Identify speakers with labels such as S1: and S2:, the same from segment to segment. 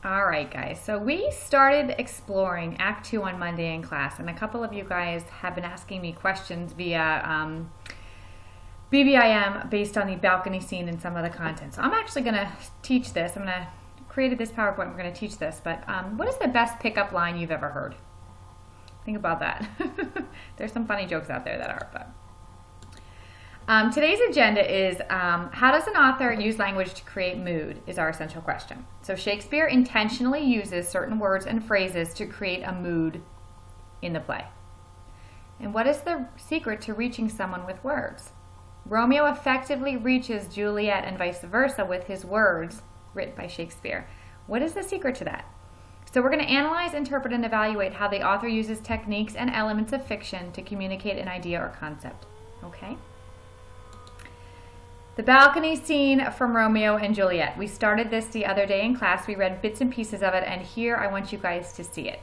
S1: All right, guys. So we started exploring Act 2 on Monday in class, and a couple of you guys have been asking me questions via BBIM based on the balcony scene and some of the content. So I'm actually going to teach this. I'm going to create this PowerPoint. We're going to teach this. But what is the best pickup line you've ever heard? Think about that. There's some funny jokes out there that are, but. Today's agenda is how does an author use language to create mood is our essential question. So Shakespeare intentionally uses certain words and phrases to create a mood in the play. And what is the secret to reaching someone with words? Romeo effectively reaches Juliet and vice versa with his words written by Shakespeare. What is the secret to that? So we're going to analyze, interpret, and evaluate how the author uses techniques and elements of fiction to communicate an idea or concept. Okay? The balcony scene from Romeo and Juliet. We started this the other day in class. We read bits and pieces of it, and here I want you guys to see it.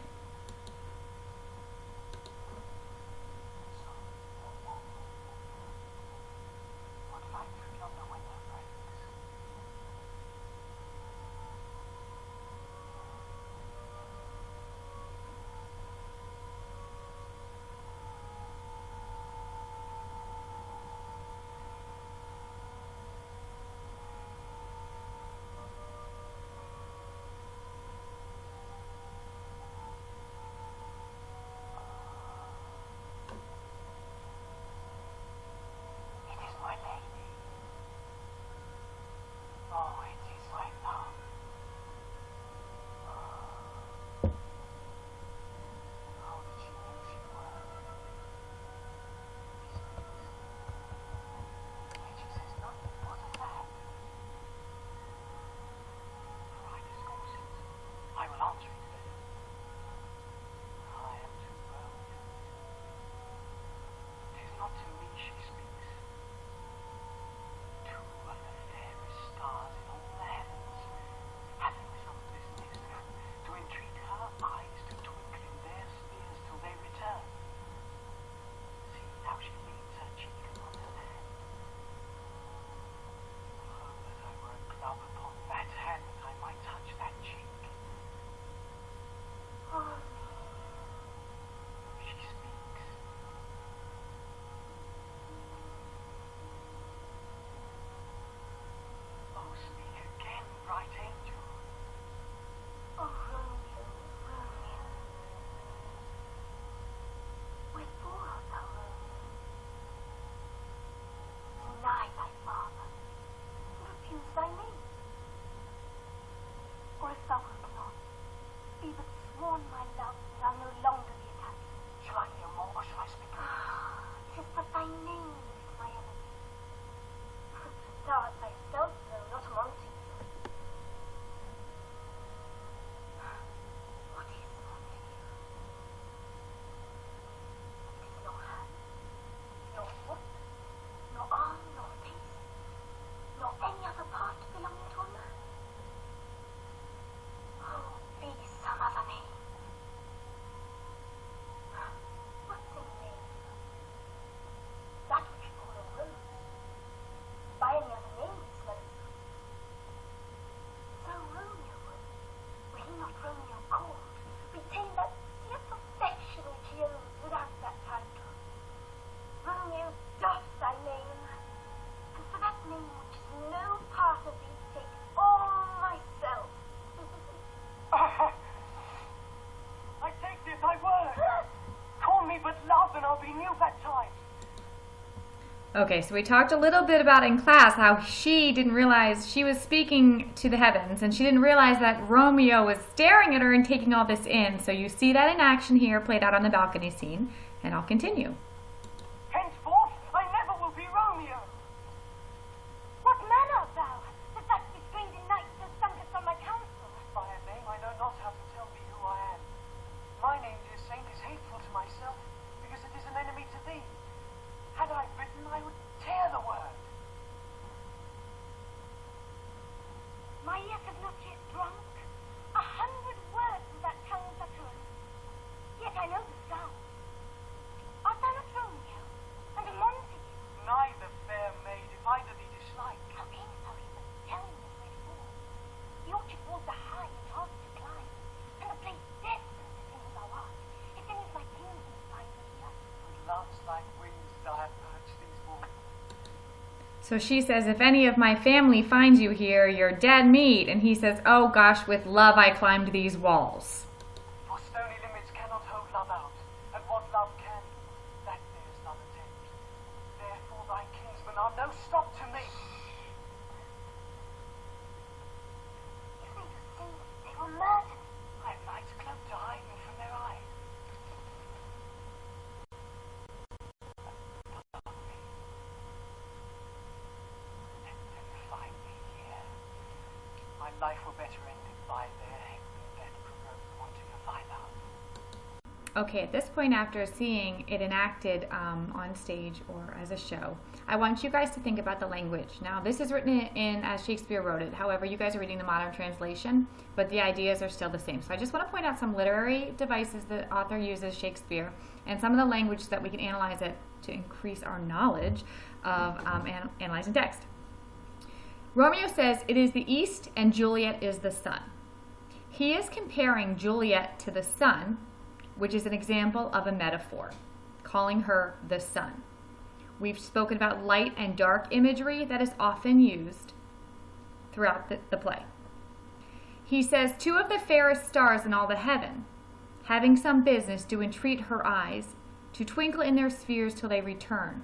S1: Okay, so we talked a little bit about in class how she didn't realize she was speaking to the heavens, and she didn't realize that Romeo was staring at her and taking all this in. So you see that in action here, played out on the balcony scene, and I'll continue.
S2: Henceforth, I never will be Romeo.
S3: What man art thou, that thus bestrained in night hast sunk us from my counsel?
S2: By a name I know not how to tell thee who I am. My name, dear saint, is hateful to myself, because it is an enemy to thee. Had I written, I would tear the word.
S3: My ears have not yet drunk 100 words of that tongue's utterance, yet I know the sound. Art thou not
S1: So she says, if any of my family finds you here, you're dead meat. And he says, oh gosh, with love I climbed these walls.
S2: For stony limits cannot hold love out, and what love can, that dares not attempt. Therefore thy kinsmen are no stop to me.
S3: You made us think they were murdered.
S2: I have night's cloak to hide me from their eyes. But not me. Let them find me here. My life were better ended by their hanging dead provoked wanting of thy love.
S1: Okay, at this point, after seeing it enacted on stage or as a show, I want you guys to think about the language. Now, this is written in as Shakespeare wrote it. However, you guys are reading the modern translation, but the ideas are still the same. So I just want to point out some literary devices the author uses, Shakespeare, and some of the language so that we can analyze it to increase our knowledge of analyzing text. Romeo says, it is the east and Juliet is the sun. He is comparing Juliet to the sun, which is an example of a metaphor, calling her the sun. We've spoken about light and dark imagery that is often used throughout the play. He says, two of the fairest stars in all the heaven, having some business, do entreat her eyes to twinkle in their spheres till they return.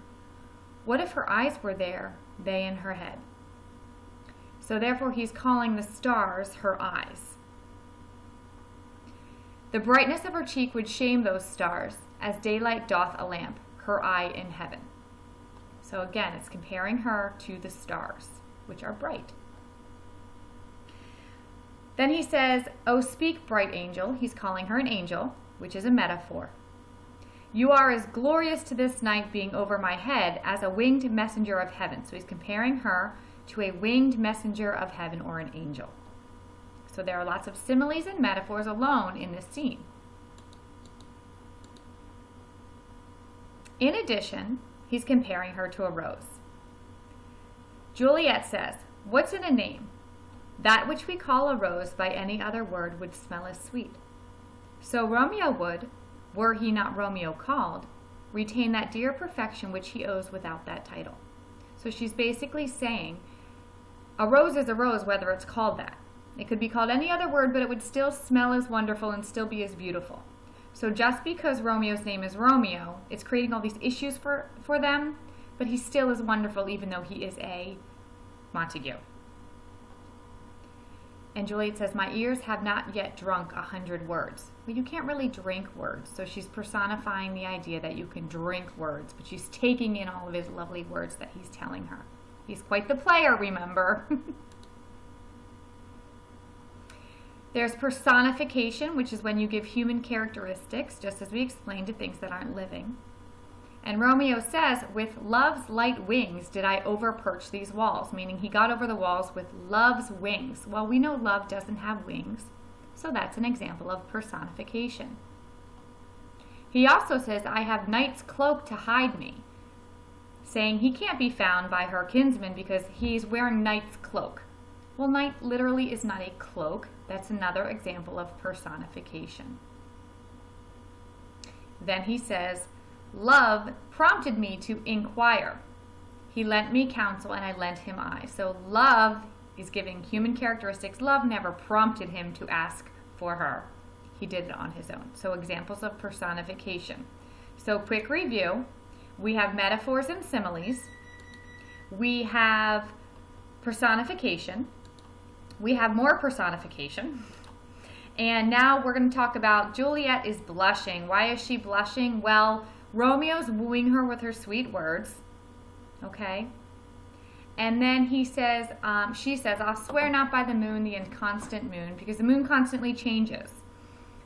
S1: What if her eyes were there, they in her head? So therefore he's calling the stars her eyes. The brightness of her cheek would shame those stars, as daylight doth a lamp, her eye in heaven. So again, it's comparing her to the stars, which are bright. Then he says, "O speak, bright angel." He's calling her an angel, which is a metaphor. "You are as glorious to this night being over my head as a winged messenger of heaven." So he's comparing her to a winged messenger of heaven or an angel. So there are lots of similes and metaphors alone in this scene. In addition, he's comparing her to a rose. Juliet says, "What's in a name? That which we call a rose by any other word would smell as sweet." So Romeo would, were he not Romeo called, retain that dear perfection which he owes without that title. So she's basically saying, a rose is a rose whether it's called that. It could be called any other word, but it would still smell as wonderful and still be as beautiful. So just because Romeo's name is Romeo, it's creating all these issues for them, but he still is wonderful even though he is a Montague. And Juliet says, "My ears have not yet drunk 100 words." Well, you can't really drink words. So she's personifying the idea that you can drink words, but she's taking in all of his lovely words that he's telling her. He's quite the player, remember? There's personification, which is when you give human characteristics, just as we explained, to things that aren't living. And Romeo says, "With love's light wings did I overperch these walls," meaning he got over the walls with love's wings. Well, we know love doesn't have wings, so that's an example of personification. He also says, "I have night's cloak to hide me," saying he can't be found by her kinsman because he's wearing night's cloak. Well, night literally is not a cloak. That's another example of personification. Then he says, "Love prompted me to inquire. He lent me counsel and I lent him eyes." So love is giving human characteristics. Love never prompted him to ask for her. He did it on his own. So examples of personification. So quick review. We have metaphors and similes. We have personification. We have more personification. And now we're going to talk about Juliet is blushing. Why is she blushing? Well, Romeo's wooing her with her sweet words. Okay? And then he says, she says, "I'll swear not by the moon, the inconstant moon," because the moon constantly changes.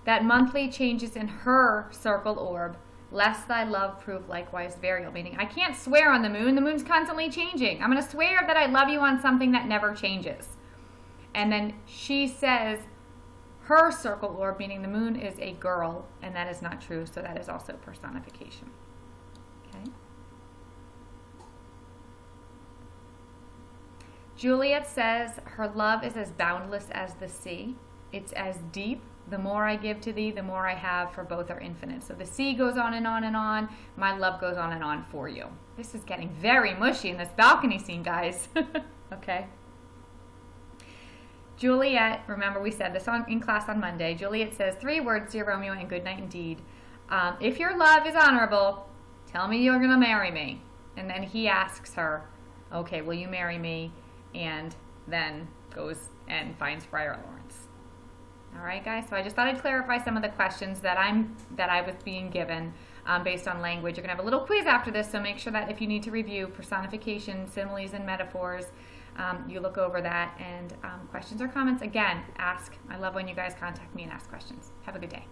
S1: "That monthly changes in her circle orb, lest thy love prove likewise variable," meaning I can't swear on the moon. The moon's constantly changing. I'm going to swear that I love you on something that never changes. And then she says her circle orb, meaning the moon is a girl, and that is not true, so that is also personification. Okay. Juliet says her love is as boundless as the sea. It's as deep, the more I give to thee, the more I have, for both are infinite. So the sea goes on and on and on. My love goes on and on for you. This is getting very mushy in this balcony scene, guys. Okay. Juliet, remember we said this in class on Monday. Juliet says 3 words, dear Romeo, and good night indeed. If your love is honorable, tell me you're going to marry me. And then he asks her, okay, will you marry me? And then goes and finds Friar Lawrence. All right, guys. So I just thought I'd clarify some of the questions that I was being given based on language. You're gonna have a little quiz after this, so make sure that if you need to review personification, similes, and metaphors, you look over that. And questions or comments, again, ask. I love when you guys contact me and ask questions. Have a good day.